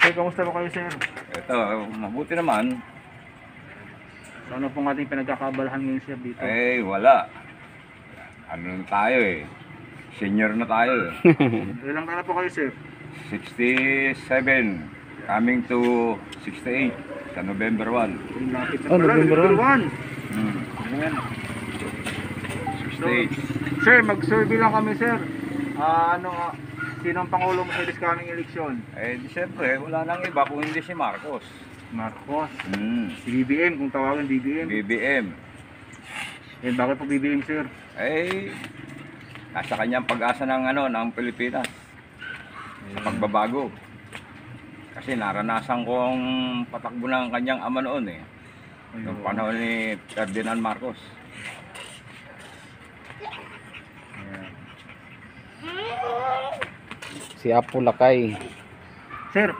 Sir, kamusta po kayo, sir? Ito, mabuti naman. So, ano pong ating pinagkakabalahan ngayon, sir, dito? Wala. Ano na tayo Senior na tayo Ilang taon na po kayo, sir? 67. Coming to 68 sa November 1. Lapit na Oh, pala, November November 1. Ayan. 68. Sir, mag-survey lang kami, sir. Sino ang Pangulo mo sa this coming election? Di syempre, wala nang iba kung hindi si Marcos. Marcos. Hmm. Si BBM, kung tawagan BBM. BBM. Bakit po BBM, sir? Nasa kanyang pag-asa ng Pilipinas. Sa pagbabago. Kasi naranasan kong patakbo ng kanyang ama noon Noong panahon ni Ferdinand Marcos. Si Apo Lakay. Sir,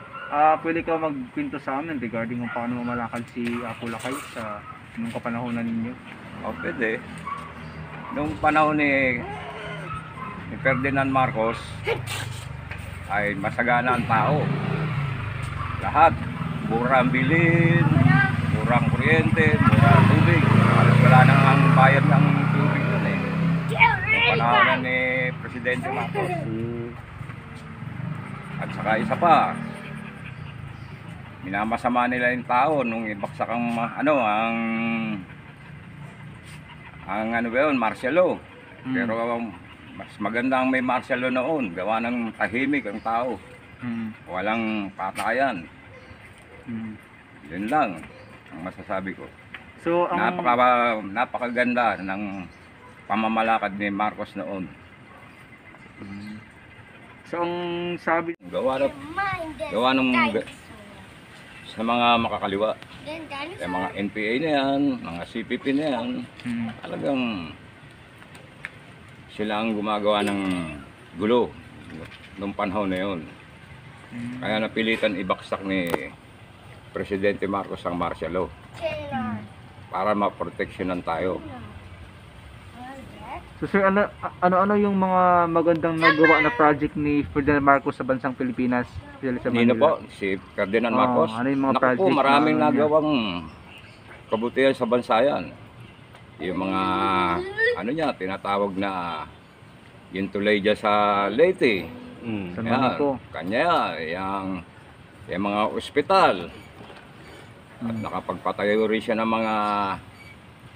pwede ka magkwento sa amin regarding kung paano mamalakad si Apo Lakay sa nung kapanahonan ninyo? O pwede. Noong panahon ni Ferdinand Marcos ay masagana ang tao. Lahat. Mura ang bilhin, mura ang kuryente, mura ang tubig. Halos wala nang ang bayad ng tubig doon Noong panahon ni Presidente Marcos. At saka isa pa, minamasama nila yung tao nung ibaksak ang martial law. Pero mas maganda ang may martial law noon, gawa ng tahimik ang tao. Walang patayan. Yun lang ang masasabi ko. So, Napakaganda ng pamamalakad ni Marcos noon. So, ang sabi... Gawa ng sa mga makakaliwa. Sa mga NPA na yan, mga CPP na yan, talagang sila ang gumagawa ng gulo noong panahon na yun. Kaya napilitan ibaksak ni Presidente Marcos ang martial law para maproteksyonan tayo. So, sir, ano yung mga magandang nagawa na project ni Ferdinand Marcos sa bansang Pilipinas? Nino po, si Ferdinand Marcos. Ano yung mga Naku po, project maraming na nagawang kabutihan sa bansa yan. Yung mga, tinatawag na yung tulay dyan sa Leyte. Sa Manico. Kanya, yung mga ospital. At nakapagpatayo rin siya ng mga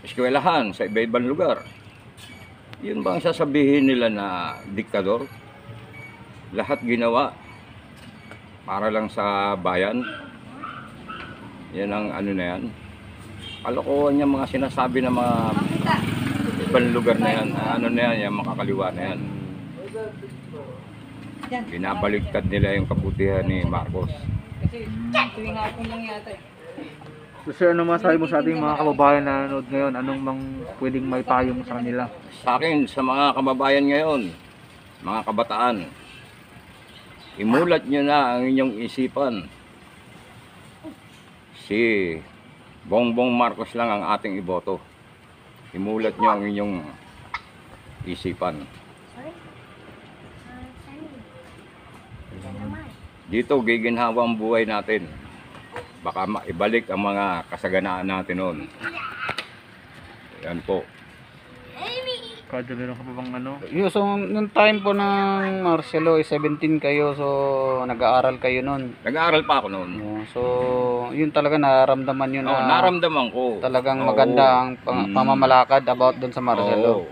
eskwelahan sa iba-ibang lugar. Yun bang sasabihin nila na diktador? Lahat ginawa para lang sa bayan. Yan ang na yan. Kalokohan niya mga sinasabi ng mga ibang lugar na yan. Yung makakaliwa na yan. Binabaliktad nila yung kabutihan ni Marcos. Tuwing hapon lang yata So, sir, ano masabi mo sa ating mga kababayan na nanonood ngayon? Anong mang pwedeng may payo mo sa kanila? Sa akin, sa mga kababayan ngayon, mga kabataan, imulat nyo na ang inyong isipan. Si Bongbong Marcos lang ang ating iboto. Imulat nyo ang inyong isipan. Dito, giginhawa ang buhay natin. Baka maibalik ang mga kasaganaan natin noon. Yan po. Kada meron ka pa bang ano? So, nung time po ng martial law, 17 kayo, so nag-aaral kayo nun. Nag-aaral pa ako noon. So, yun talaga nararamdaman yun na Naramdaman ko. talagang maganda ang pamamalakad about dun sa martial law.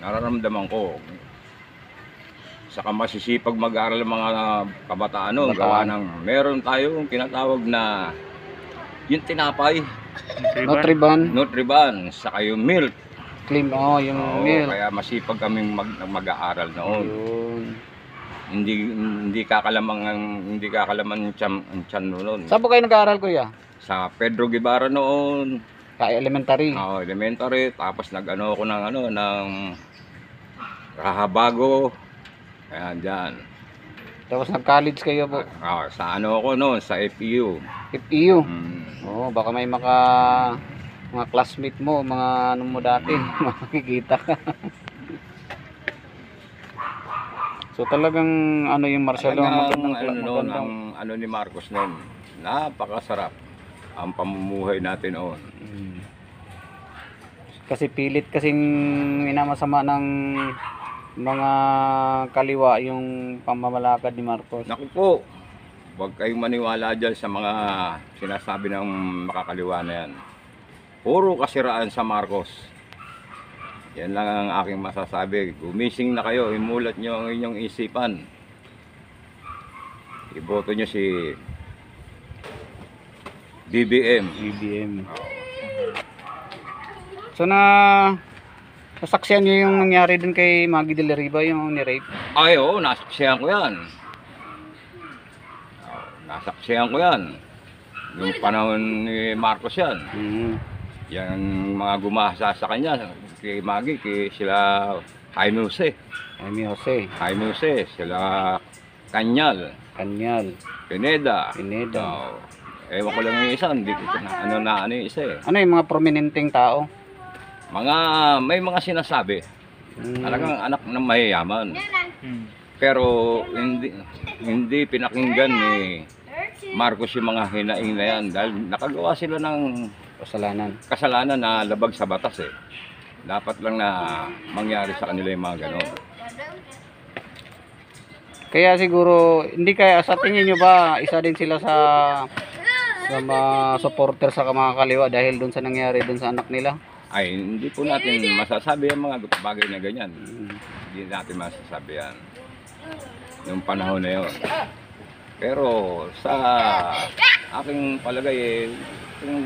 Nararamdaman ko. Saka masisipag mag-aaral ng mga kabataan noon. Gawa ng meron tayong tinatawag na yung tinapay, Nutriban, saka yung milk. Claim, yung meal. Kaya masipag kaming mag-aaral noon. Hindi kakalaman ang tiyan noon. Saan po kayo nag-aaral, kuya? Sa Pedro Guevara noon. Elementary. Elementary, tapos ako ng Rahabago. Ayan, dyan. Tapos nag-college kayo po. Sa ako noon, sa FEU. FEU. Baka may mga classmate mo, mga mo dati, makikita ka. So talagang ano yung martial law, Talagang magandang ang ano ni Marcos noon, napakasarap ang pamumuhay natin noon. Kasi pilit kasing minamasama ng mga kaliwa yung pamamalakad ni Marcos. Naku po, huwag kayong maniwala dyan sa mga sinasabi ng makakaliwa na yan. Puro kasiraan sa Marcos. Yan lang ang aking masasabi. Gumising na kayo, imulat nyo ang inyong isipan. Iboto nyo si BBM. BBM. So nasaksihan niyo yung nangyari dun kay Maggie de la Riva, yung ni-rape? Ay, oo, nasaksihan ko yan. Nasaksihan ko yan. Yung panahon ni Marcos yan. Yan mga gumasa sa kanya, kay Maggie, kay sila Jaime Jose. Jaime Jose, sila Kanyal, Pineda. Oo. Ewan ko lang yung isa, hindi ko ano yung isa eh. Ano yung mga prominenteng tao? May mga sinasabi, talagang anak ng mayayaman. Pero hindi pinakinggan ni Marcos yung mga hinaing na yan dahil nakagawa sila ng kasalanan na labag sa batas eh. Dapat lang na mangyari sa kanila yung mga ganon. Kaya siguro, hindi kaya sa tingin nyo ba, isa din sila sa mga supporter sa mga kaliwa dahil dun sa nangyari dun sa anak nila? Ay, hindi po natin masasabi ang mga bagay na ganyan. Hindi natin masasabi yan. Yung panahon na yun. Pero sa aking palagay eh, yung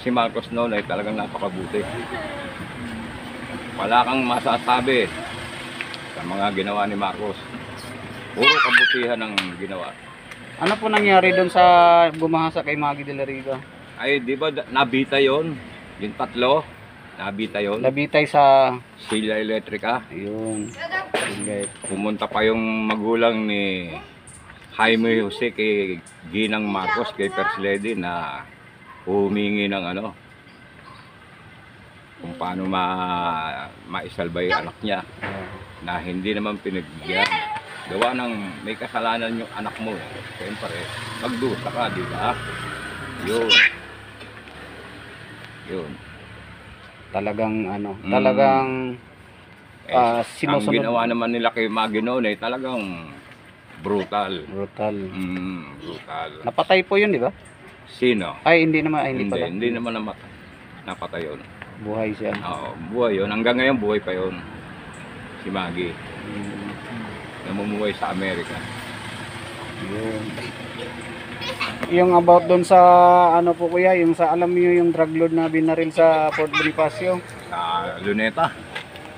si Marcos noon ay talagang napakabuti. Wala kang masasabi sa mga ginawa ni Marcos. Puro kabutihan ang ginawa. Ano po nangyari doon sa bumahasa kay Maggie de la Riva? Ay, di ba nabita yon? Yung tatlo, nabita yon. Nabitay sa... Sila Electrica. Ayun. Pumunta pa yung magulang ni Jaime Jose kay Ginang Marcos, kay First Lady na humingi ng ano, kung paano maisalba yung anak niya na hindi naman pinagbigyan. Gawa ng may kasalanan yung anak mo. Siyempre, magdusa ka, di ba? Yun. Talagang ano, talagang Ang sinusunod. ginawa naman nila kay Maggie noon ay talagang brutal. Brutal. Brutal. Napatay po yun, di ba? Sino? Ay, hindi naman, hindi pala. Hindi naman napatay yun. Buhay siya. Oo, buhay yun. Hanggang ngayon buhay pa yun. Si Maggie. Namumuhay sa Amerika. Yun. Yung about doon sa ano po kuya, yung sa alam niyo yung drug lord na binaril sa Fort Bonifacio. Sa Luneta.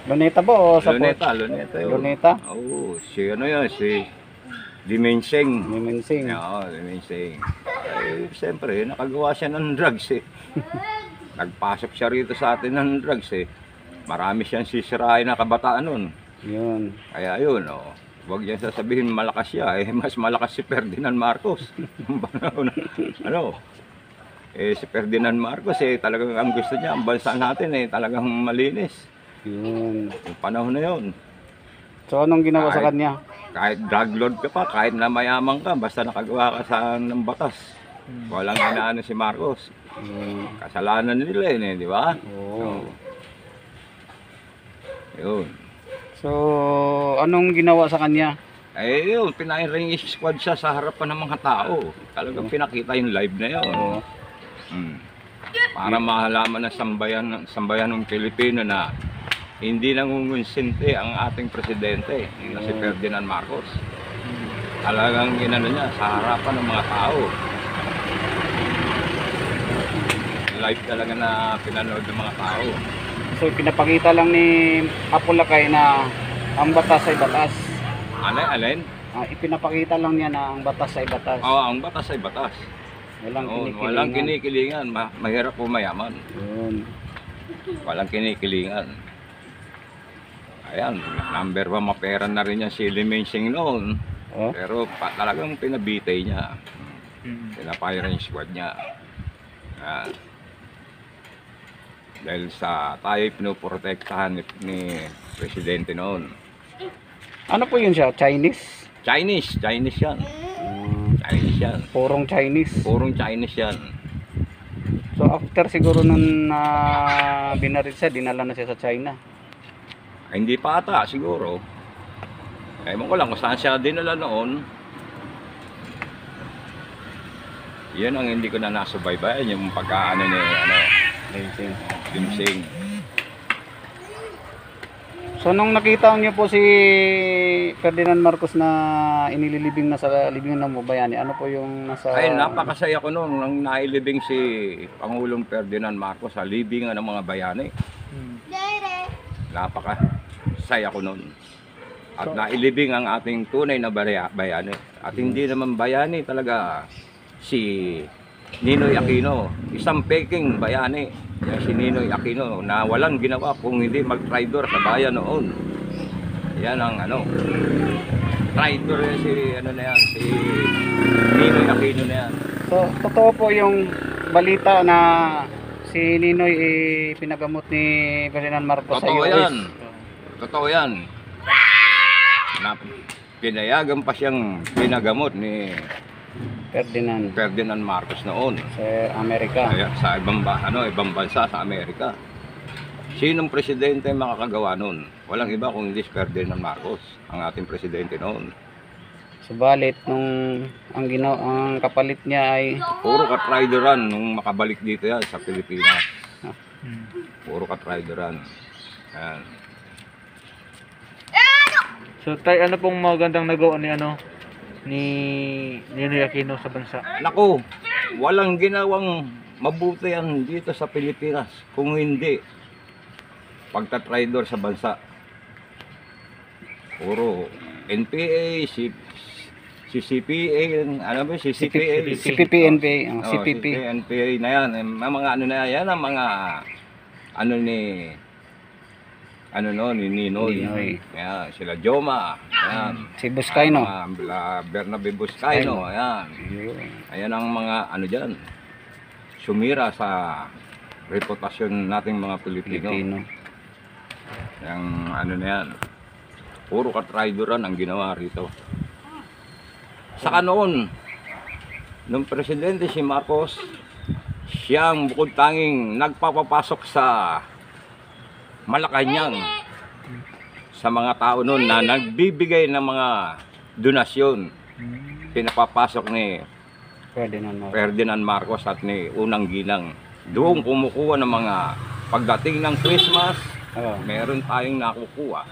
Luneta ba o sa Luneta Fort? yun. Luneta? Oo, si ano yun, si Dimensing. Mimensing. Oo, Dimensing. Ay, siyempre, nakagawa siya ng drugs eh. Nagpasok siya rito sa atin ng drugs eh. Marami siyang sisirain na kabataan nun. Yun. Kaya yun, oh. Huwag niya sasabihin malakas siya, eh mas malakas si Ferdinand Marcos. Ano? Eh si Ferdinand Marcos eh talagang ang gusto niya, ang bansa natin eh talagang malinis. Yun. Yung panahon na yun. So anong ginawa sa kanya? Kahit drug lord ka pa, kahit na mayaman ka, basta nakagawa ka sa ng batas. Walang inaano si Marcos. Kasalanan nila yun eh, di ba? Oo. Yun. So anong ginawa sa kanya? Eh yun, pinahiring squad siya sa harapan ng mga tao. Talagang pinakita yung live na yun. Oo. Para mahalaman ng sambayan ng Pilipino na hindi nangungunsinte ang ating presidente na si Ferdinand Marcos. Talagang ginano niya sa harapan ng mga tao. Live talaga na pinanood ng mga tao. So pinapakita lang ni Apulakay na ang batas ay batas. Alin? Ipinapakita lang niya na ang batas ay batas. Oo, ang batas ay batas. Walang kinikilingan. Mahirap o mayaman. Yun. Walang kinikilingan. Ayan, number 1 mapera na rin yan si Limensing noon. Oh? Pero talagang pinabitay niya. Pinapayra yung squad niya. Dahil sa tayo pinuprotektahan ni Presidente noon. Ano po yun siya? Chinese? Chinese yan. Chinese yan. Purong Chinese. Purong Chinese yan. So after siguro nun na binarit siya, dinala na siya sa China. Ay, hindi pa ata, siguro. Ewan ko lang kung saan siya dinala noon. Yan ang hindi ko na nasubaybayan, yung pagkaano ni Limsing. So nung nakita niyo po si Ferdinand Marcos na inililibing na sa libingan ng Bayani, ano po yung nasa... Ay, napakasaya ko noon nang nailibing si Pangulong Ferdinand Marcos sa libingan ng mga bayani. Napakasaya ko noon. At nailibing ang ating tunay na bayani. At hindi naman bayani talaga si Ninoy Aquino. Isang peking bayani. Yan si Ninoy Aquino na walang ginawa kung hindi mag-traitor sa bayan noon. Yan ang traitor yan si si Ninoy Aquino na yan. So totoo po yung balita na si Ninoy pinagamot ni Ferdinand Marcos sa Totoo US. yan. Totoo yan. Na pinayagan pa siyang pinagamot ni Ferdinand Marcos noon. Sa Amerika. Sa ibang bansa sa Amerika. Sinong presidente ang makakagawa noon? Walang iba kung hindi si Ferdinand Marcos, ang ating presidente noon. Subalit nung ang kapalit niya ay Puro katrideran nung makabalik dito yan sa Pilipinas. Puro katrideran. Yan. So tay, ano pong magandang nagawa ni ni Ninoy Aquino sa bansa? Naku, walang ginawang mabuti yan dito sa Pilipinas kung hindi pagtatraidor sa bansa. Puro NPA, si CPA, si CPA, CPP, NPA, CPP. NPA na yan, mga yan ang mga ni Ninoy. Yan, sila Joma, yan. Si Buscayno. Bernabe Buscayno, ayan. Ayan ang mga dyan. Sumira sa reputasyon nating mga Pilipino. Yang na yan. Puro katraidoran ang ginawa rito. Saka noon, nung presidente si Marcos, siyang bukod tanging nagpapapasok sa Malacanang sa mga tao noon na nagbibigay ng mga donasyon. Pinapapasok ni Ferdinand Marcos at ni Unang Ginang. Doon kumukuha ng mga pagdating ng Christmas, meron tayong nakukuha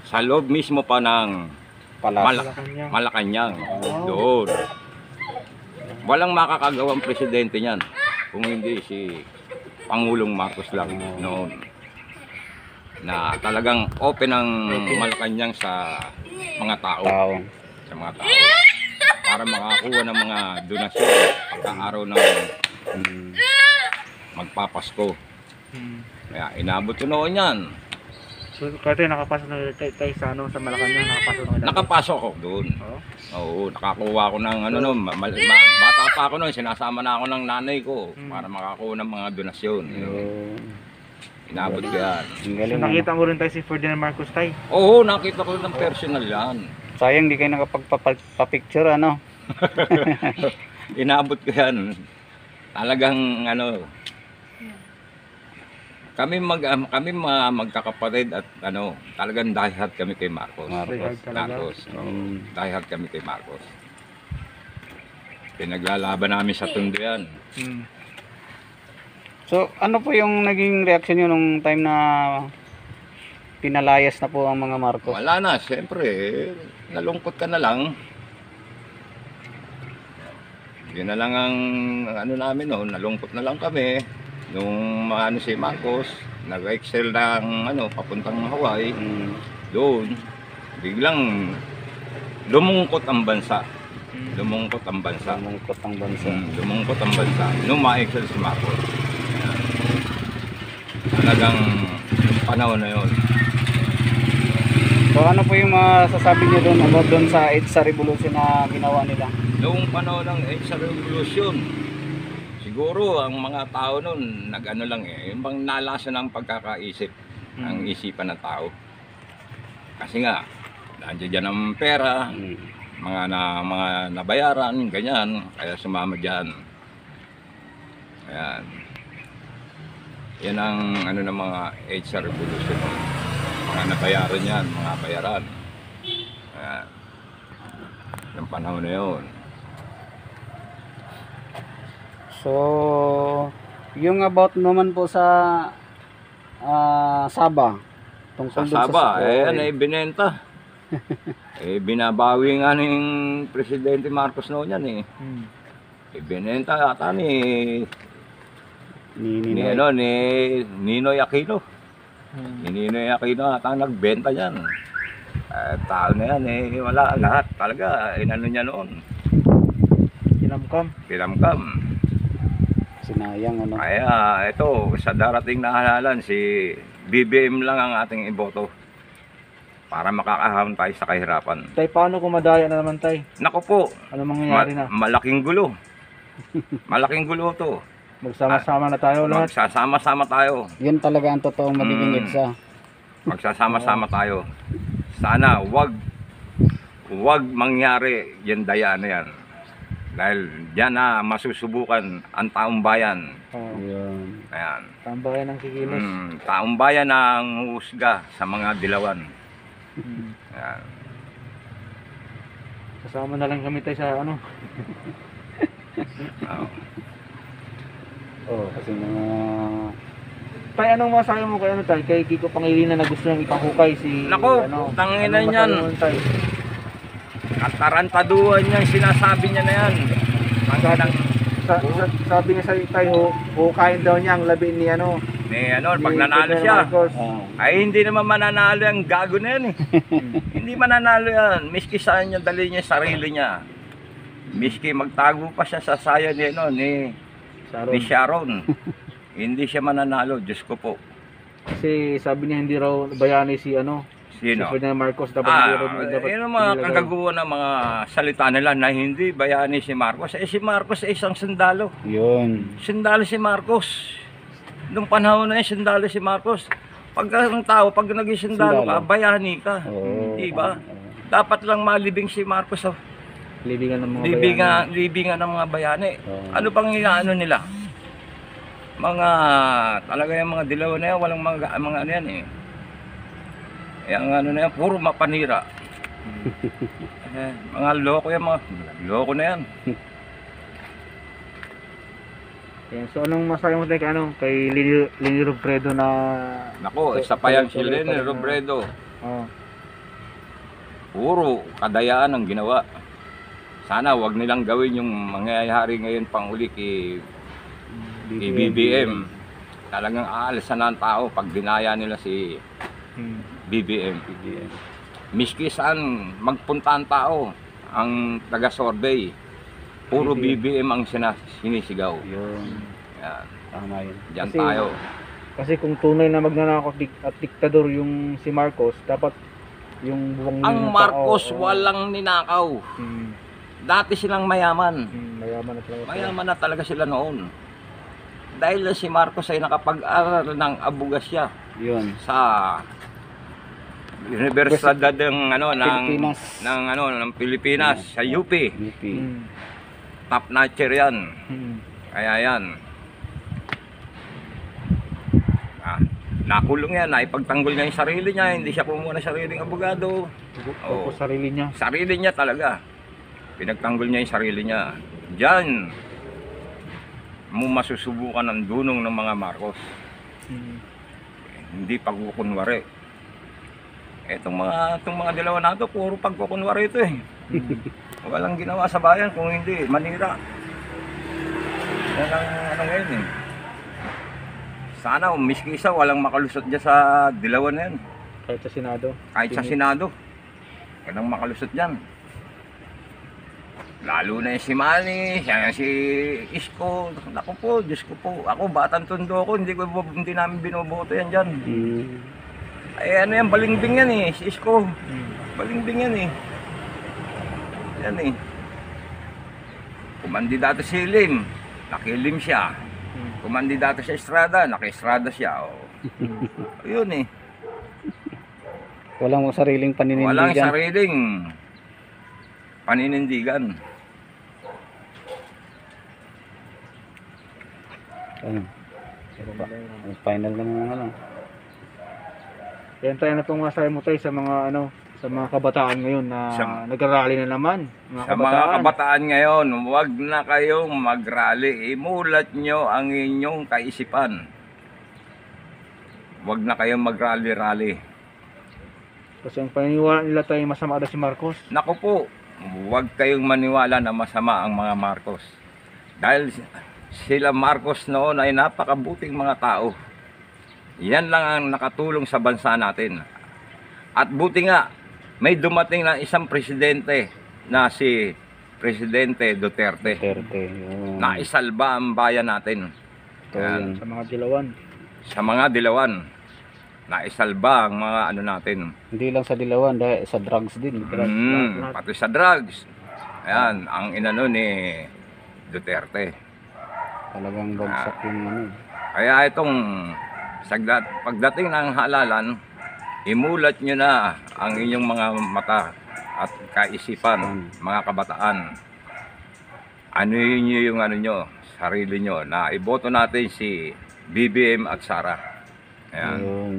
sa loob mismo pa ng Malacanang. Doon. Walang makakagawang presidente niyan kung hindi si Pangulong Marcos lang noon. Na talagang open ang Malacanang sa mga tao. Sa mga tao. Para makakuha ng mga donasyon pagka-araw ng magpapasko. Kaya inabot ko noon yan. So kaya nakapasok na tayo sa Malacanang, Nakapasok ako doon. Oo, nakakuha ako ng bata pa ako noon, sinasama na ako ng nanay ko para makakuha ng mga donasyon. Inabot ko yan. So nakita mo rin tayo si Ferdinand Marcos tayo? Oo, nakita ko ng personal yan. Sayang di kayo nakapagpapicture Inabot ko yan. Talagang kami magkakapatid at talagang dahil kami kay Marcos. Dahil kami kay Marcos. Pinaglalaban namin sa Tondo yan. So ano po yung naging reaction niyo nung time na pinalayas na po ang mga Marcos? Wala na, siyempre nalungkot ka na lang. Yun na lang ang namin noon, nalungkot na lang kami. Nung si Marcos, nag-excel ng papuntang Hawaii, doon, biglang lumungkot ang bansa. Lumungkot ang bansa. Nung ma-excel si Marcos. Talagang panahon na yun. So ano po yung masasabi niyo doon about doon sa EDSA Revolution na ginawa nila? Noong panahon ng EDSA Revolution, siguro ang mga tao noon lang yung bang nalasa ng pagkakaisip ang isipan ng tao. Kasi nga nandiyan dyan ang pera, Mm. mga nabayaran, ganyan, kaya sumama dyan. Ayan. Yan ang ano ng mga AIDS revolution. Mga nabayaran yan, mga bayaran. Ayan. Yung panahon na yun. So, yung about naman po sa Saba. Tungkol Sa dun Saba, Oo, ay binenta. Binabawi nga ng Presidente Marcos noon yan eh. Binenta ata ni Ninoy Aquino. Ni Ninoy Aquino ata nagbenta yan. Tao na yan eh, wala lahat talaga. Inano niya noon. Kinamkam. Sinayang ano. Kaya ito, sa darating na halalan, si BBM lang ang ating iboto para makakahon tayo sa kahirapan. Tay, paano kung madaya na naman, Tay? Naku po, Ano mangyayari na? malaking gulo. Malaking gulo to. Magsama-sama na tayo lahat. Magsasama-sama tayo. Yun talaga ang totoong magiging Mm. EDSA. Magsasama-sama tayo. Sana wag mangyari yung daya na yan. Dahil diyan na masusubukan ang taong bayan. Yun. Ayan. Tambayan ng kikilos. Taong bayan ang husga sa mga dilawan. Ayan. Kasama na lang kami, Tay, sa ano. Oo. Kasi mga Tay, anong masabi mo kay ano, Tay? Kay Kiko Pangilinan na gusto niyang ipahukay si... Naku, ano, tanginan anong yan. masabi mo, Tay? Katarantaduhan niya sinasabi niya na yan. Sabi niya sa Tay, hukayin daw niya ang labi ni ano. Pag nanalo siya, ay hindi naman mananalo yung gago na yan eh. Hindi mananalo yan. Miski saan niya dali niya yung sarili niya. Miski magtago pa siya sa saya ni, ni Sharon. Hindi siya mananalo, Diyos ko po. Kasi sabi niya hindi raw bayani si ano. Sino? Si Ferdinand Marcos dapat Yun ang mga kagaguhan ng mga salita nila na hindi bayani si Marcos. Si Marcos ay isang sundalo. yun. Sundalo si Marcos. Nung panahon na yun, sundalo si Marcos. Pag ang tao, pag naging sundalo ka, Sundalo. bayani ka. Oo. Di ba? Dapat lang malibing si Marcos sa libingan ng mga bayani. libingan ng mga bayani. Oo. Ano pang inaano nila? Talaga yung mga dilaw na yan, walang mga ano yan eh. Ang ano na yan, puro mapanira. Mga loko yan, mga loko na yan. Yan. So anong masabi mo, Tay, kay ano? Kay Lini Robredo na... Nako, isa pa yan si Leni Robredo. Oh. Puro kadayaan ang ginawa. Sana wag nilang gawin yung mangyayari ngayon pang uli kay BBM. Talagang aalisan na ang tao pag dinaya nila si BBM. Miski saan magpunta ang tao, ang taga-survey, puro BBM ang sinisigaw. Yun. Yan. Tama yun. Diyan Kasi- tayo. Kasi kung tunay na magnanakaw at diktador yung si Marcos, dapat yung buwang Ang ng Marcos tao, walang ninakaw. Hmm. Dati silang mayaman. Mayaman na talaga. Mayaman na talaga sila noon. Dahil si Marcos ay nakapag-aral ng abogasya Yun. sa Universidad Pilipinas. ng Pilipinas sa UP. UP. Top notcher 'yan. Kaya 'yan. Nakulong yan, naipagtanggol niya yung sarili niya, hindi siya kumuha ng sariling abogado. Tapos sarili niya. Sarili niya talaga. Pinagtanggol niya yung sarili niya. Diyan mo masusubukan ang dunong ng mga Marcos. Hindi pagkukunwari. Itong mga dilawan nato, puro pagkukunwari ito eh. Walang ginawa sa bayan kung hindi manira. Yan ang ano ngayon eh. Sana miski isa walang makalusot diyan sa dilawan na yan. Kahit sa Senado. Kahit sa Senado. Walang makalusot diyan. Lalo na yung si Manny, si Isko. Naku po, Diyos ko po. Ako, batang tondo ko, hindi namin binoboto yan dyan. Ay ano yan, balingbing yan eh, si Isko. Balingbing yan eh. Yan eh. Kumandidato si Lim, nakilim siya. Kumandidato sa Estrada, naki-Estrada siya. Oh. Ayun eh. Walang sariling Walang paninindigan. sariling paninindigan. Ano? Ang final na mga ano. Yan tayo na pong masabi mo tayo sa mga ano, sa mga kabataan ngayon na nagrarally na naman. Sa mga kabataan ngayon, huwag na kayong mag-rally. Imulat nyo ang inyong kaisipan. Huwag na kayong mag-rally-rally. Kasi ang paniniwala nila tayo masama daw si Marcos. Naku po, huwag kayong maniwala na masama ang mga Marcos. Dahil sila Marcos noon ay napakabuting mga tao. Yan lang ang nakatulong sa bansa natin. At buti nga, may dumating na isang presidente na si Presidente Duterte. Duterte. Yun. Na isalba ang bayan natin. Ito yun. Sa mga dilawan. Sa mga dilawan. Na isalba ang mga ano natin. Hindi lang sa dilawan, dahil sa drugs din. Pati sa drugs. Ayan, ang inano ni Duterte. Talagang bagsak yung ano. Kaya itong pagdating ng halalan, imulat nyo na ang inyong mga mata at kaisipan, mga kabataan. Ano nyo yung ano nyo, sarili nyo, na iboto natin si BBM at Sara. Ayan. Yun.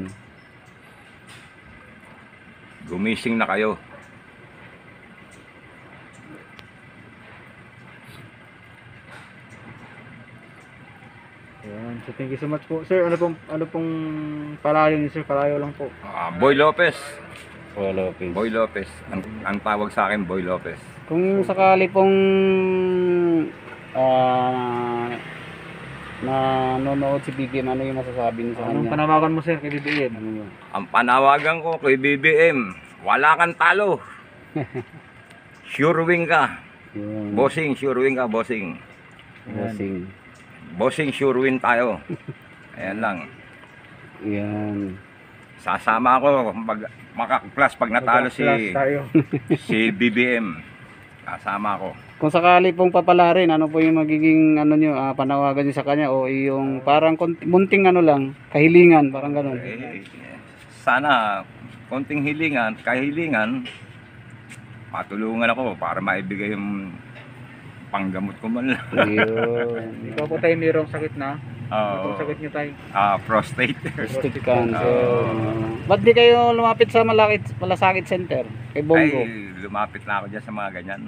Gumising na kayo. Yan. So thank you so much po. Sir, ano pong palayo niyo, sir? Palayo lang po. Boy Lopez. Wala, please. Boy Lopez. Ang tawag sa akin, Boy Lopez. Kung sakali pong nanonood si BBM, ano yung masasabi niyo sa Anong kanya? panawagan mo, sir, kay BBM? Ano yun? Ang panawagan ko kay BBM, wala kang talo. Sure win ka. Yun. Bossing, sure win ka, bossing. Bossing. Bossing, sure win tayo. Ayan lang. Yan. Sasama ako makaklas pag natalo Mag-class tayo. si BBM. Sasama ako. Kung sakali pong papalarin, ano po yung magiging ano nyo, panawagan nyo sa kanya o yung parang munting ano lang, kahilingan, parang ganun. Sana konting hilingan, kahilingan, matulungan ako para maibigay yung panggamot ko man lang. Yun. Ikaw po tayo mayroong sakit na. Ano Oo. pong sakit niyo tayo? Prostate. Prostate cancer. Ba't di kayo lumapit sa Malasakit Center? Kay Bongo? Ay, lumapit na ako dyan sa mga ganyan.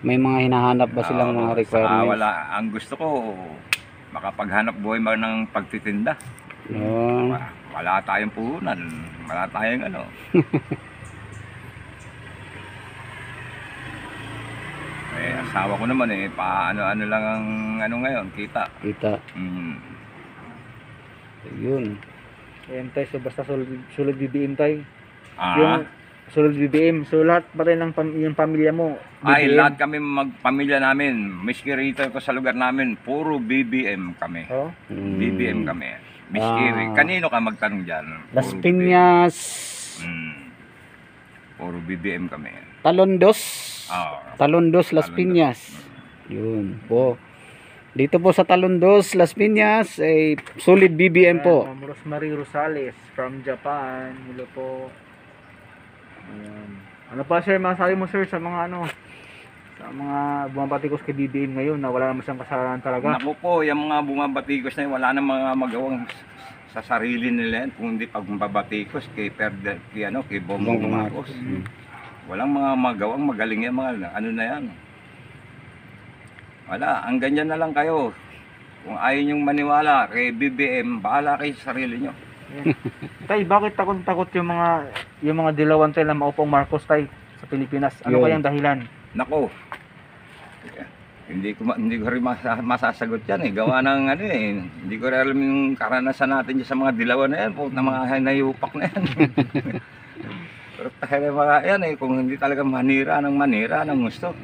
May mga hinahanap ba silang mga requirements? Wala. Ang gusto ko, makapaghanap buhay man ng pagtitinda. Yun. Wala tayong puhunan. Wala tayong ano. Asawa ko naman paano-ano lang ang ano ngayon, kita. Kita. Yun. Ayan tayo, so basta sulod BBM tayo. Ah. Yung sulod BBM, so lahat pa rin ng yung pamilya mo, Ay, BBM. lahat kami magpamilya namin. Miski rito ko sa lugar namin, puro BBM kami. Oh? BBM kami. Miski kanino ka magtanong dyan? Las Puro Piñas. BBM. Puro BBM kami. Talondos. Talondos, Las Talondos. Piñas. Yun po. Dito po sa Talondos, Las Piñas, ay solid BBM po. Ma'am Rosemary Rosales from Japan. Hello po. Ayan. Ano pa, sir, masabi mo, sir, sa mga ano, sa mga bumabatikos kay BBM ngayon na wala naman siyang kasalanan talaga? Naku po, yung mga bumabatikos na yun, wala nang mga magawang sa sarili nila yan, kung hindi pagbabatikos kay Bongbong Marcos. Walang mga magawang magaling yan, mga ano na yan. Wala, ang ganyan na lang kayo. Kung ayaw nyong maniwala kay BBM, bahala kayo sa sarili nyo. Tay, bakit takot yung mga dilawan tayo na maupong Marcos tay sa Pilipinas? Ano Yun. kayang dahilan? Nako, hindi ko rin masasagot yan gawa ng ano hindi ko rin alam yung karanasan natin dyan sa mga dilawan na yan, na mga hinayupak na yan. Pero tayo mga yan kung hindi talaga manira ng gusto.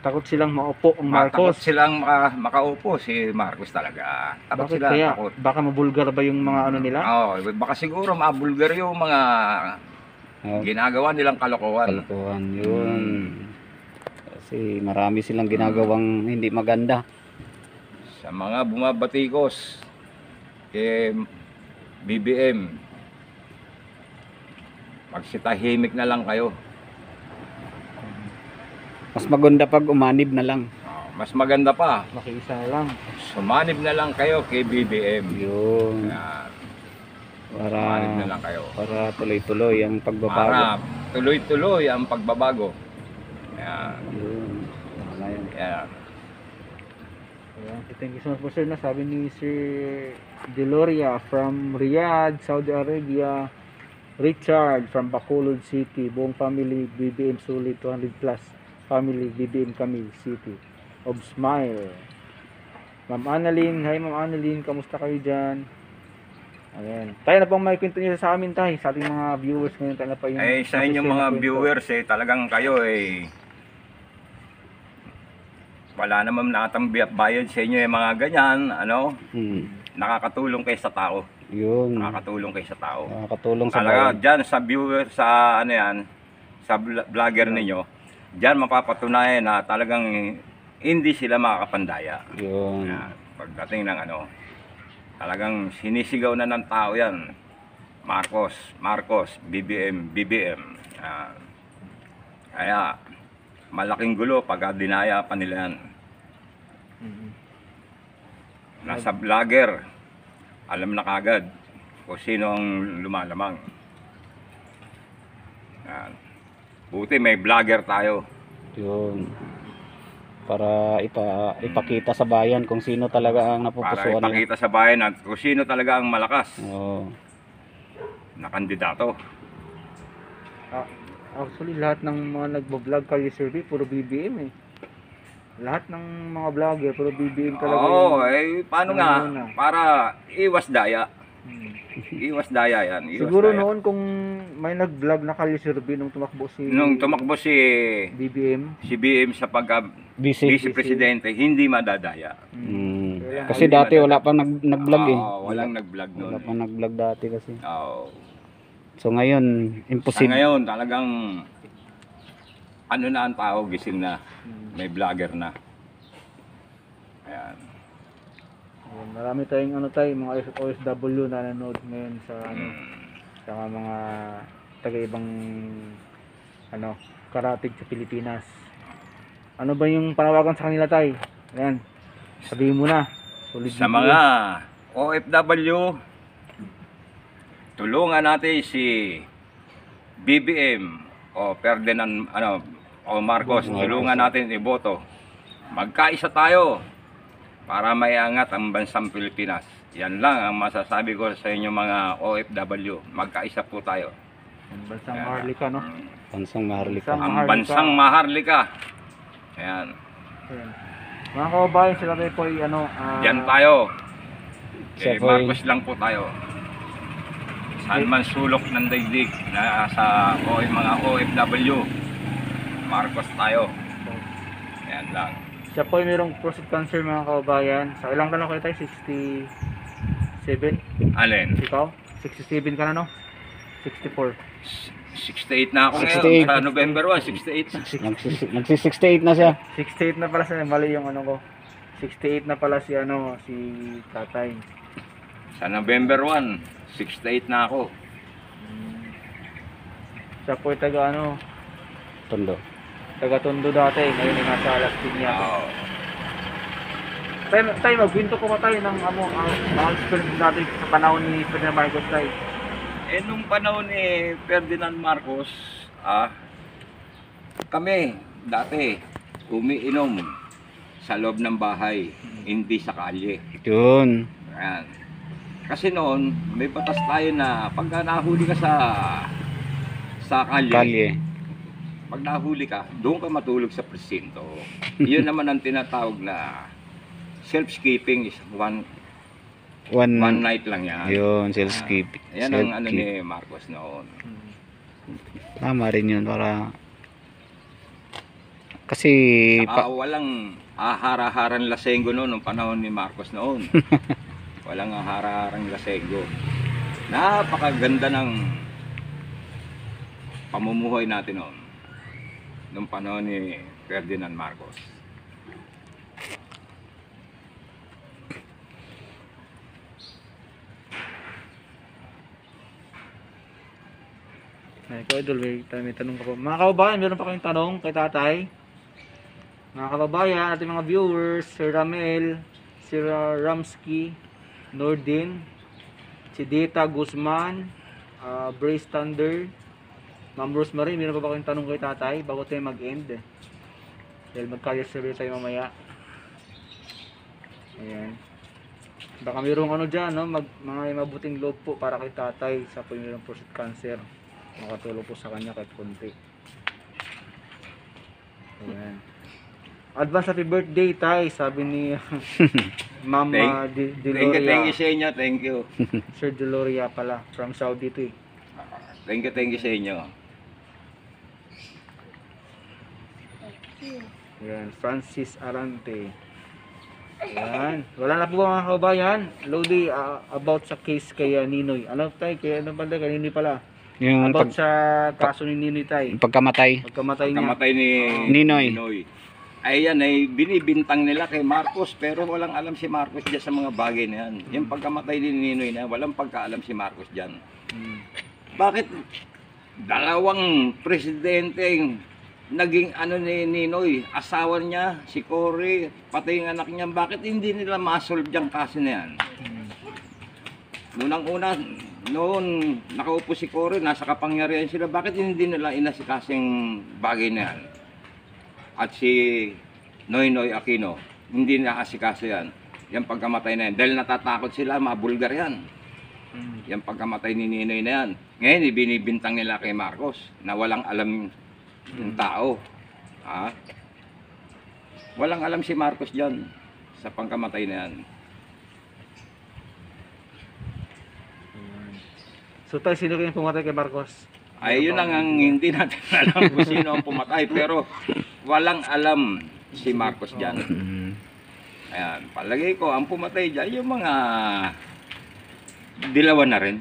Takot silang maupo ang Takot Marcos. silang makaupo si Marcos talaga. Takot Bakit sila, kaya? takot. Baka mabulgar ba yung mga ano nila? Baka siguro mabulgar yung mga ginagawa nilang kalokohan. Kalokohan yun. Kasi marami silang ginagawang hindi maganda. Sa mga bumabatikos kay BBM, magsitahimik na lang kayo. Mas maganda pag umanib na lang. Mas maganda pa, Makiisa na lang. sumanib na lang kayo kay BBM. Yun. Yan, Para sumanib na lang kayo. para tuloy-tuloy ang pagbabago. Para tuloy-tuloy ang pagbabago. Yan, Yun. Wala yun. yan. Ayan, thank you so much po sir. Sabi ni Sir Deloria from Riyadh, Saudi Arabia. Richard from Bacolod City. Buong family BBM Sulit 200 plus. Family BBM kami City of Smile. Ma'am Annalyn, hi Ma'am Annalyn, kamusta kayo dyan? Ayan. Tayo na pang may kwento niyo sa amin tayo, sa ating mga viewers ngayon tayo na pa yung Sa inyong mga viewers talagang kayo wala naman natang bayad sa inyo yung mga ganyan, nakakatulong kayo sa tao. Yun. Nakakatulong kayo sa tao. Nakakatulong sa Talaga bayan. diyan sa viewer sa sa vlogger ninyo, diyan mapapatunayan na talagang hindi sila makakapandaya. Yun. Yan, pagdating ng talagang sinisigaw na ng tao yan. Marcos, BBM. Yan. Kaya malaking gulo pag dinaya pa nila yan. Nasa vlogger, alam na kagad kung sino ang lumalamang. Yan. Buti may vlogger tayo. Yun. Para ipakita sa bayan kung sino talaga ang Para napupusuan nila. ipakita sa bayan at kung sino talaga ang malakas Oo. na kandidato. Actually, lahat ng mga nagbo-vlog kayo Sir B, puro BBM eh. Lahat ng mga vlogger, puro BBM talaga. Oo, Ano paano nga? na? Para iwas daya. Hmm. Iwas daya yan. Iwas Siguro daya. noon kung may nag-vlog na kayo Sir B nung tumakbo si Nung tumakbo si BBM. BM sa Busy. vice presidente, hindi madadaya. Mm. Kasi dati wala pang nag-vlog eh. Oo, walang nag-vlog noon. Wala pang nag-vlog dati kasi. Oo. So ngayon, Sa imposible. ngayon, talagang na ang tao, gising na. May vlogger na. Ayan. Ayan, marami tayong mga OFW na nanonood ngayon sa sa mga taga-ibang karatig sa Pilipinas. Ano ba yung panawagan sa kanila tay? Ayan. Sabihin mo na. Solid Sa video. mga OFW, tulungan natin si BBM o Ferdinand o Marcos, tulungan natin iboto. Magkaisa tayo para maiangat ang bansang Pilipinas. Yan lang ang masasabi ko sa inyo mga OFW. Magkaisa po tayo. Bansang Maharlika, no? Bansang Maharlika. Ang bansang Maharlika. Ayan. Ayan. Mga kababayan, sila tayo po ay Yan tayo. Siya po Marcos lang po tayo. Saan man sulok ng daigdig na sa mga OFW, Marcos tayo. Yan lang. siya po ay mayroong prostate cancer mga kababayan. Sa ilang tanong kayo tayo? 67? Alin? Ikaw? 67 ka na, no? 64. 68 na ako 68. ngayon. Sa November 1, 68. Nagsi-68 na siya. 68 na pala siya. Mali yung ko. 68 na pala si si tatay. Sa November 1, 68 na ako. Siya po ay taga Tondo. taga Tondo dati. Ngayon ay nasa Las Piñas. Oo. Tayo, magwinto ko pa tayo ng mga experience natin sa panahon ni Ferdinand Marcos tayo. Nung panahon ni Ferdinand Marcos, kami dati umiinom sa loob ng bahay, hindi sa kalye. Yun. Ayan. Kasi noon, may batas tayo na pagka nahuli ka sa kalye, Kalye. pag nahuli ka, doon ka matulog sa presinto. Yun naman ang tinatawag na self-skipping is one night lang yan. Yun, self-skip. Yan ang ni Marcos noon. Tama rin yun para kasi Walang ahara-harang lasenggo noon nung panahon ni Marcos noon. Walang ahara-harang lasenggo. Napakaganda ng pamumuhay natin noon. Nung panahon ni Ferdinand Marcos. Ay, ikaw, Idol, may tanong ka po. Mga kababayan, meron pa kayong tanong kay tatay? Mga kababayan, ating mga viewers, Sir Ramel, Sir Ramsky, Nordin, si Dita Guzman, Brace Thunder, Ma'am Rosemary, meron pa ba kayong tanong kay tatay bago tayo mag-end? Dahil mag-carrier survey tayo mamaya. Ayan. Baka mayroong ano dyan, no? Mga mabuting loob po para kay tatay sa po mayroong prostate cancer. Makatulong po sa kanya kahit konti. Ayan. Advance happy birthday, tay, sabi ni Ma'am Deloria. Thank you sa inyo, thank you. Sir Deloria pala, from Saudi to eh. Thank you sa inyo. Ayan, Francis Arante. Ayan. Wala na po mga kababayan. Lodi, about sa case kay Ninoy. Ano tay? Kaya ano pala? Kay Ninoy pala. Yung About sa kaso ni Ninoy tay. pagkamatay. Pagkamatay niya. Kamatay ni Ninoy. Ay yan ay binibintang nila kay Marcos pero walang alam si Marcos dyan sa mga bagay na yan. Yung pagkamatay ni Ninoy na walang pagkaalam si Marcos dyan. Bakit dalawang presidente naging ano ni Ninoy, asawa niya, si Cory, pati yung anak niya, bakit hindi nila masolve yung kaso na yan? Unang-una, noon nakaupo si Cory, nasa kapangyarihan sila, bakit hindi nila inasikasing bagay na yan? At si Noynoy Aquino, hindi na asikaso yan. Yung pagkamatay na yan, dahil natatakot sila, mabulgar yan. Yung pagkamatay ni Ninoy na yan. Ngayon, ibinibintang nila kay Marcos na walang alam yung tao. Ha? Walang alam si Marcos dyan sa pagkamatay na yan. So tayo, sino kayong pumatay kay Marcos? Ay, yun lang ang hindi natin alam kung sino ang pumatay. Pero walang alam si Marcos dyan. Ayan, palagay ko, ang pumatay dyan, yung mga dilawan na rin.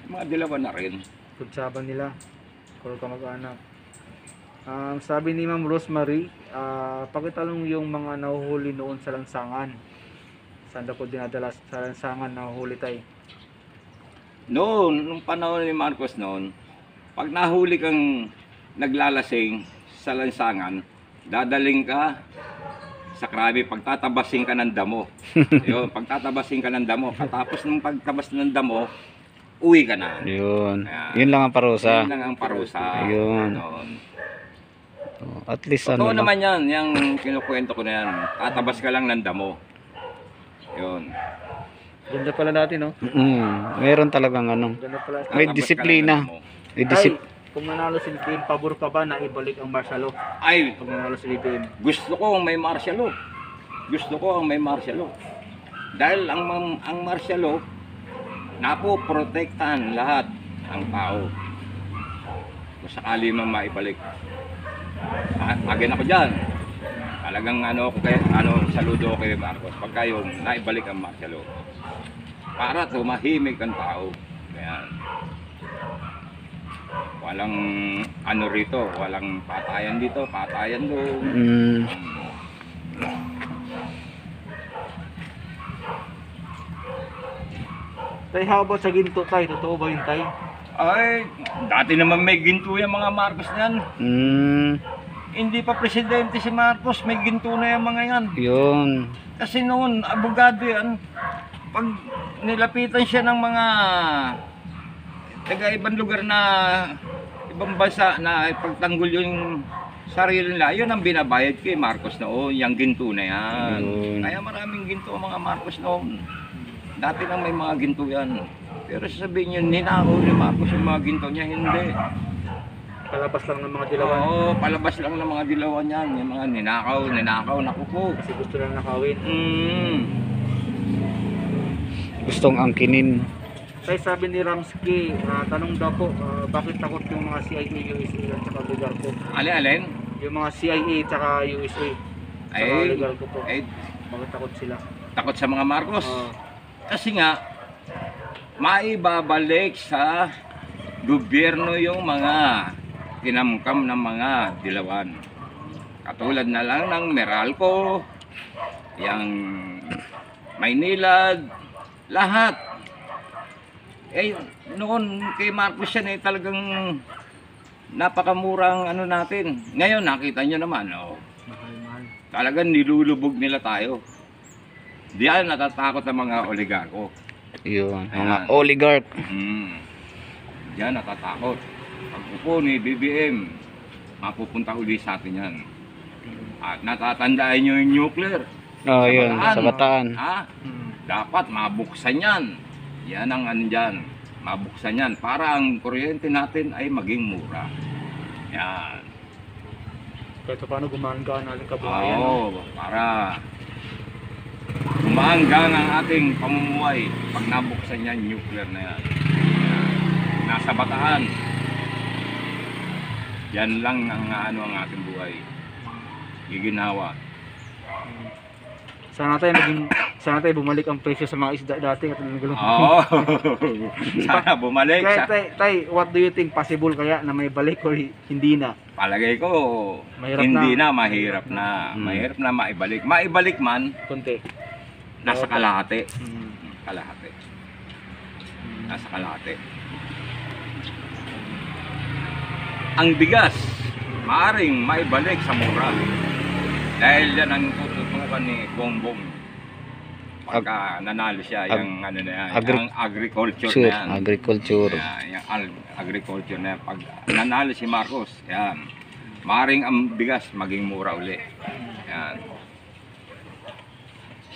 Mga dilawan na rin. Kutsaban nila. Kuro ka mag-anak. Sabi ni Ma'am Rosemary, pakitalong yung mga nahuhuli noon sa lansangan. Saan daw po dinadala sa lansangan nahuhuli tayo? Noon, nung panahon ni Marcos noon, pag nahuli kang naglalasing sa lansangan, dadaling ka sa krabi, pagtatabasin ka ng damo. Yun, pagtatabasin ka ng damo. Katapos ng pagtabas ng damo, uwi ka na. Yun. Ayan. Yun lang ang parusa. Yun lang ang parusa. Ayun. Noon. At least Totoo ano lang. naman yan, yung kinukwento ko na yan. Tatabas ka lang ng damo. Yun. Ganda pala natin, no? Meron talagang ano. Ganda pala. May Tatabas ka disiplina. lang ng damo. May Tay, kung nanalo si BBM, pabor ka ba na ibalik ang martial law? Ay, Pag nanalo si BBM. gusto ko ang may martial law. Gusto ko ang may martial law. Dahil ang martial law, napoprotektahan lahat ang tao. Kung sakali man maibalik. Agin ako dyan. Talagang saludo ko kay Marcos. Pagka yun, naibalik ang martial law. Para tumahimik ang tao. Ayan. Walang ano rito, walang patayan dito, patayan doon. Tay, how about sa ginto, tay? Totoo ba yun, tay? Ay, dati naman may ginto yung mga Marcos niyan. Hindi pa presidente si Marcos, may ginto na yung mga yan. Yun. Kasi noon, abogado yan. Pag nilapitan siya ng mga taga-ibang lugar na ibang bansa na ipagtanggol yung sarili nila, yun ang binabayad kay Marcos noon, yung ginto na yan. Yun. Kaya maraming ginto ang mga Marcos noon. Dati lang may mga ginto yan. Pero sasabihin nyo, ninakaw ni Marcos yung mga ginto niya, hindi. Palabas lang ng mga dilawan. Oo, palabas lang ng mga dilawan yan. Yung mga ninakaw, naku po. Kasi gusto lang nakawin. Gustong angkinin. Tay, sabi ni Ramsky, tanong daw po, bakit takot yung mga CIA, USA at saka lugar ko? Alin? Yung mga CIA at saka USA. Saka Ay, lugar ko po. ay, Bakit takot sila? takot sa mga Marcos. Ah, Kasi nga, maibabalik sa gobyerno yung mga kinamkam ng mga dilawan. Katulad na lang ng Meralco, yung Maynilad, lahat. Eh, noon kay Marcos yan talagang napakamurang ano natin. Ngayon, nakita nyo naman, oh, Mahal. talagang nilulubog nila tayo. Diyan natatakot ang mga oligarko. Yun, mga Ayan. oligarch. Diyan natatakot. Pag upo ni BBM, mapupunta uli sa atin yan. At natatandaan nyo yung nuclear. Oh, Sa yun, Bataan. sa Bataan. Ha? Mm. Dapat mabuksan yan. Yan ang ano dyan. Mabuksan yan para ang kuryente natin ay maging mura. Yan. Kahit paano gumanggaan natin kabuhayan. Oo, para gumaanggang ang ating pamumuhay pag nabuksan yan, nuclear na yan. Nasa Bataan. Yan lang ang ano ang ating buhay. Giginawa. Sana tayo bumalik ang presyo sa mga isda dati at nagulong. Oo. Sana bumalik Kaya sa tay, what do you think, possible kaya na may balik or hindi na? palagay ko. Mahirap Hindi na. na, mahirap na. Mahirap na maibalik. Maibalik man, Konti. nasa kalahati. Mm. Kalahati. Nasa kalahati. Ang bigas, maaring maibalik sa mura. Dahil yan ang tututukan ni Bongbong. Pagka nanalo siya, yung ano na yan, yung agriculture na yan. Agriculture. Yan, yung agriculture na yan. Pag nanalo si Marcos, yan. Maaring ang bigas maging mura uli. Yan.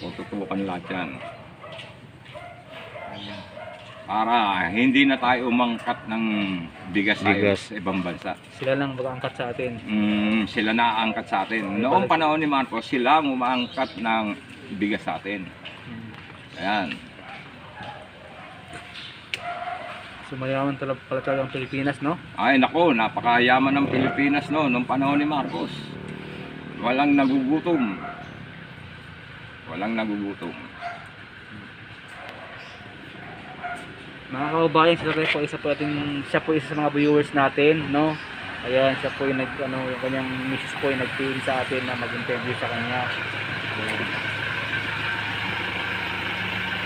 Tututukan lahat yan. Para hindi na tayo umangkat ng bigas tayo Bigas. sa ibang bansa. Sila lang mag-angkat sa atin. Sila na aangkat sa atin. Noong panahon ni Marcos, sila ang umaangkat ng bigas sa atin. Mm. Ayan. So mayaman pala talaga ang Pilipinas, no? Ay nako, napakayaman ng Pilipinas no, noong panahon ni Marcos. Walang nagugutom. Walang nagugutom. Mga kababayan, siya po isa sa mga viewers natin, no? Ayan, siya po yung yung kanyang misis po yung nag-pin sa atin na mag-interview sa kanya.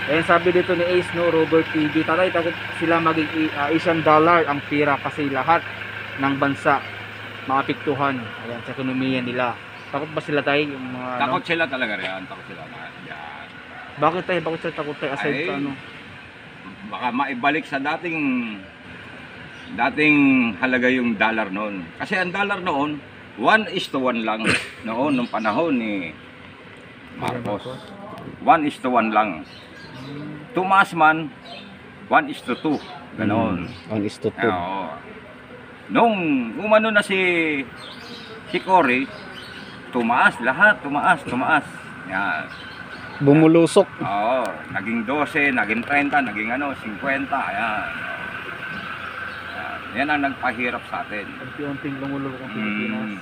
Ayan, sabi dito ni Ace, no, Robert TV, tatay, takot sila maging Asian dollar ang pira kasi lahat ng bansa maapektuhan. Ayan, sa ekonomiya nila. Takot ba sila tayo? Yung mga, Takot sila talaga riyan, takot sila na. Yan. Bakit tayo? Bakit sila takot tayo? Aside Ay, sa ano? Baka maibalik sa dating halaga yung dollar noon. Kasi ang dollar noon, 1:1 lang noon nung panahon ni Marcos. 1:1 lang. Tumaas man 1:2. Ganoon. 1:2. Oo. Nung umano na si Cory, tumaas lahat, tumaas. Yan. Bumulusok. Oo, naging 12, naging 30, naging 50, ayan. Yan ang nagpahirap sa atin. Unti-unting lumulubog ang Pilipinas.